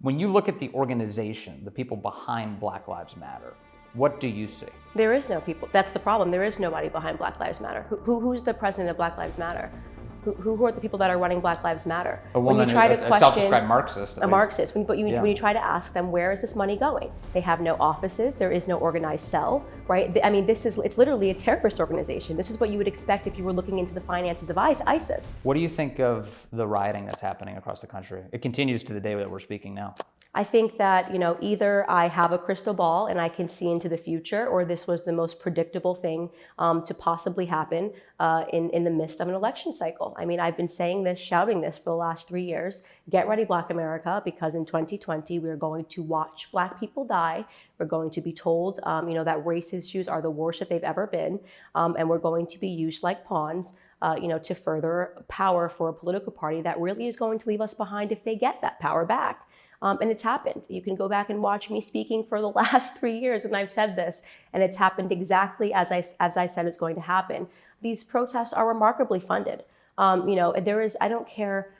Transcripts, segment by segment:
When you look at the organization, the people behind Black Lives Matter, what do you see? There is no people. That's the problem. There is nobody behind Black Lives Matter. Who's the president of Black Lives Matter? Who are the people that are running Black Lives Matter? A woman, when you try to a question, self-described Marxist. A Marxist. When you try to ask them, where is this money going? They have no offices. There is no organized cell, right? I mean, it's literally a terrorist organization. This is what you would expect if you were looking into the finances of ISIS. What do you think of the rioting that's happening across the country? It continues to the day that we're speaking now. I think that, either I have a crystal ball and I can see into the future, or this was the most predictable thing to possibly happen in the midst of an election cycle. I mean, I've been saying this, shouting this for the last 3 years. Get ready, Black America, because in 2020, we're going to watch Black people die. We're going to be told, that race issues are the worst that they've ever been. And we're going to be used like pawns, to further power for a political party that really is going to leave us behind if they get that power back. And it's happened. You can go back and watch me speaking for the last 3 years, and I've said this, and it's happened exactly as I said it's going to happen. These protests are remarkably funded. I don't care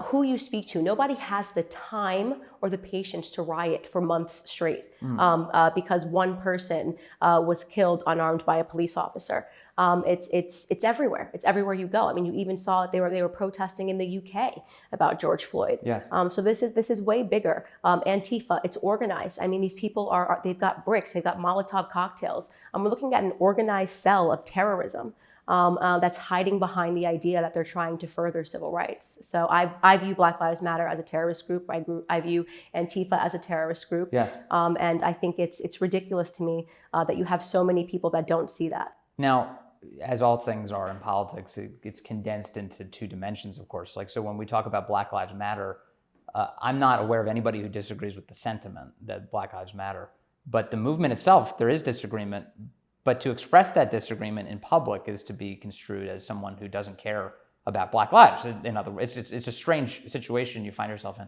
who you speak to. Nobody has the time or the patience to riot for months straight because one person was killed unarmed by a police officer. It's everywhere. It's everywhere you go. I mean, you even saw it. They were protesting in the UK about George Floyd. Yes. So this is way bigger. Antifa, it's organized. I mean, these people they've got bricks, they've got Molotov cocktails. We're looking at an organized cell of terrorism that's hiding behind the idea that they're trying to further civil rights. So I view Black Lives Matter as a terrorist group. I view Antifa as a terrorist group. Yes. And I think it's ridiculous to me that you have so many people that don't see that. Now, as all things are in politics, it's condensed into two dimensions, of course. So when we talk about Black Lives Matter, I'm not aware of anybody who disagrees with the sentiment that Black Lives Matter. But the movement itself, there is disagreement. But to express that disagreement in public is to be construed as someone who doesn't care about Black lives. In other words, it's a strange situation you find yourself in.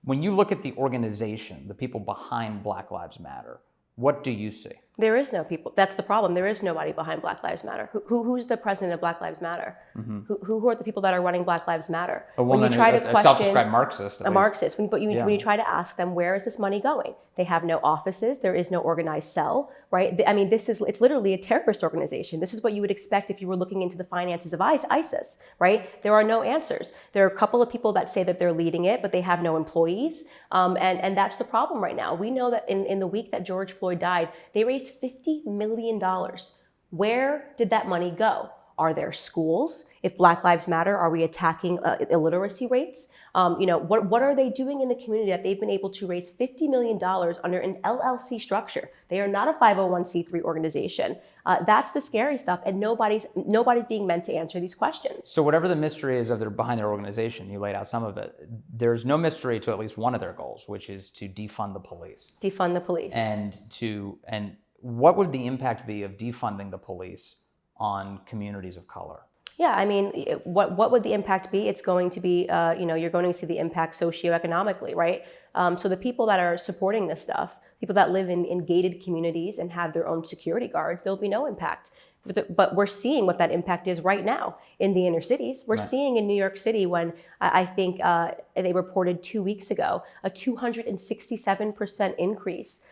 When you look at the organization, the people behind Black Lives Matter, what do you see? There is no people. That's the problem. There is nobody behind Black Lives Matter. Who's the president of Black Lives Matter? Mm-hmm. Who are the people that are running Black Lives Matter? A woman, a self-described Marxist. A Marxist. When you try to ask them, where is this money going? They have no offices. There is no organized cell, right? I mean, it's literally a terrorist organization. This is what you would expect if you were looking into the finances of ISIS, right? There are no answers. There are a couple of people that say that they're leading it, but they have no employees. And that's the problem right now. We know that in the week that George Floyd died, they raised $50 million. Where did that money go? Are there schools? If Black Lives Matter, are we attacking illiteracy rates? What are they doing in the community that they've been able to raise $50 million under an LLC structure? They are not a 501c3 organization. That's the scary stuff, and nobody's being meant to answer these questions. So whatever the mystery is behind their organization, you laid out some of it. There's no mystery to at least one of their goals, which is to defund the police. Defund the police. And what would the impact be of defunding the police on communities of color? Yeah, I mean, what would the impact be? It's going to be, you're going to see the impact socioeconomically, right? So the people that are supporting this stuff, people that live in gated communities and have their own security guards, there'll be no impact. But we're seeing what that impact is right now in the inner cities. We're seeing in New York City when I think they reported 2 weeks ago, a 267% increase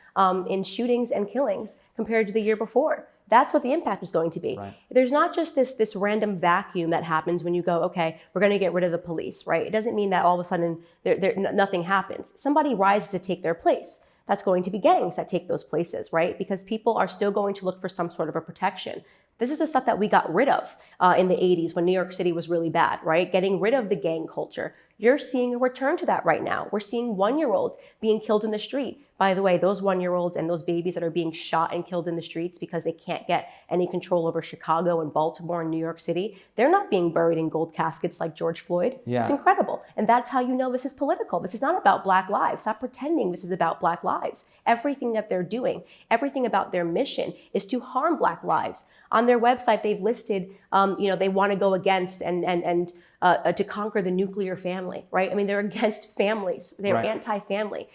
in shootings and killings compared to the year before. That's what the impact is going to be. Right. There's not just this random vacuum that happens when you go, okay, we're going to get rid of the police, right? It doesn't mean that all of a sudden nothing happens. Somebody rises to take their place. That's going to be gangs that take those places, right? Because people are still going to look for some sort of a protection. This is the stuff that we got rid of in the 80s when New York City was really bad, right? Getting rid of the gang culture. You're seeing a return to that right now. We're seeing 1-year-olds being killed in the street. By the way, those 1-year-olds and those babies that are being shot and killed in the streets because they can't get any control over Chicago and Baltimore and New York City, they're not being buried in gold caskets like George Floyd. Yeah. It's incredible. And that's how you know this is political. This is not about Black lives. Stop pretending this is about Black lives. Everything that they're doing, everything about their mission is to harm Black lives. On their website, they've listed, they want to go against and to conquer the nuclear family, right? I mean, they're against families. They're anti-family.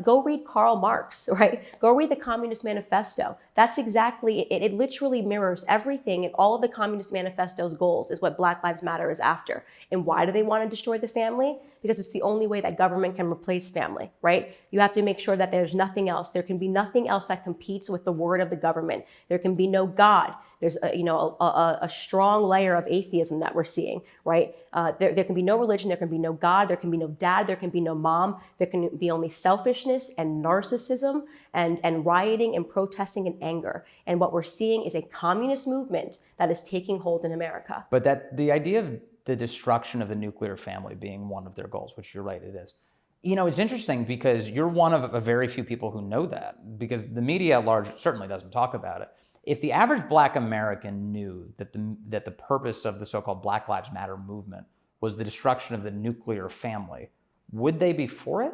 Go read Carl Karl Marx, right? Go read the Communist Manifesto. That's exactly it. It literally mirrors everything, and all of the Communist Manifesto's goals is what Black Lives Matter is after. And why do they want to destroy the family? Because it's the only way that government can replace family, right? You have to make sure that there's nothing else. There can be nothing else that competes with the word of the government. There can be no God. There's a strong layer of atheism that we're seeing, right? There can be no religion, there can be no God, there can be no dad, there can be no mom, there can be only selfishness and narcissism and rioting and protesting and anger. And what we're seeing is a communist movement that is taking hold in America. But that the idea of the destruction of the nuclear family being one of their goals, which you're right, it is. It's interesting because you're one of a very few people who know that, because the media at large certainly doesn't talk about it. If the average Black American knew that the purpose of the so-called Black Lives Matter movement was the destruction of the nuclear family, would they be for it?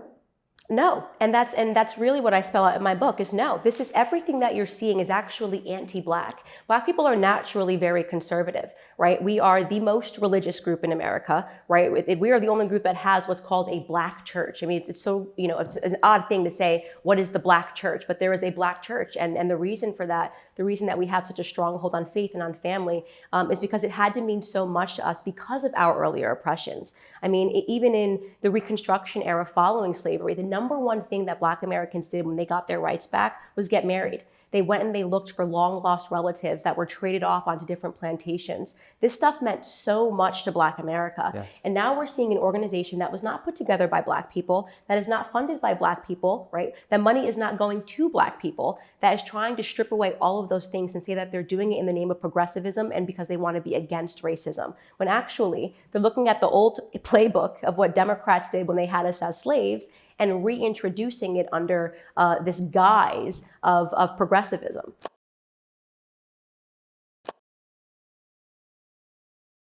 No, and that's really what I spell out in my book is no. This is everything that you're seeing is actually anti-Black. Black people are naturally very conservative, right? We are the most religious group in America, right? We are the only group that has what's called a Black church. I mean, it's so, it's an odd thing to say, what is the Black church? But there is a Black church. And the reason for that, the reason that we have such a stronghold on faith and on family is because it had to mean so much to us because of our earlier oppressions. I mean, even in the Reconstruction era following slavery, the number one thing that Black Americans did when they got their rights back was get married. They went and they looked for long lost relatives that were traded off onto different plantations. This stuff meant so much to Black America. Yeah. And now we're seeing an organization that was not put together by Black people, that is not funded by Black people, right? That money is not going to Black people, that is trying to strip away all of those things and say that they're doing it in the name of progressivism and because they want to be against racism. When actually, they're looking at the old playbook of what Democrats did when they had us as slaves and reintroducing it under this guise of progressivism.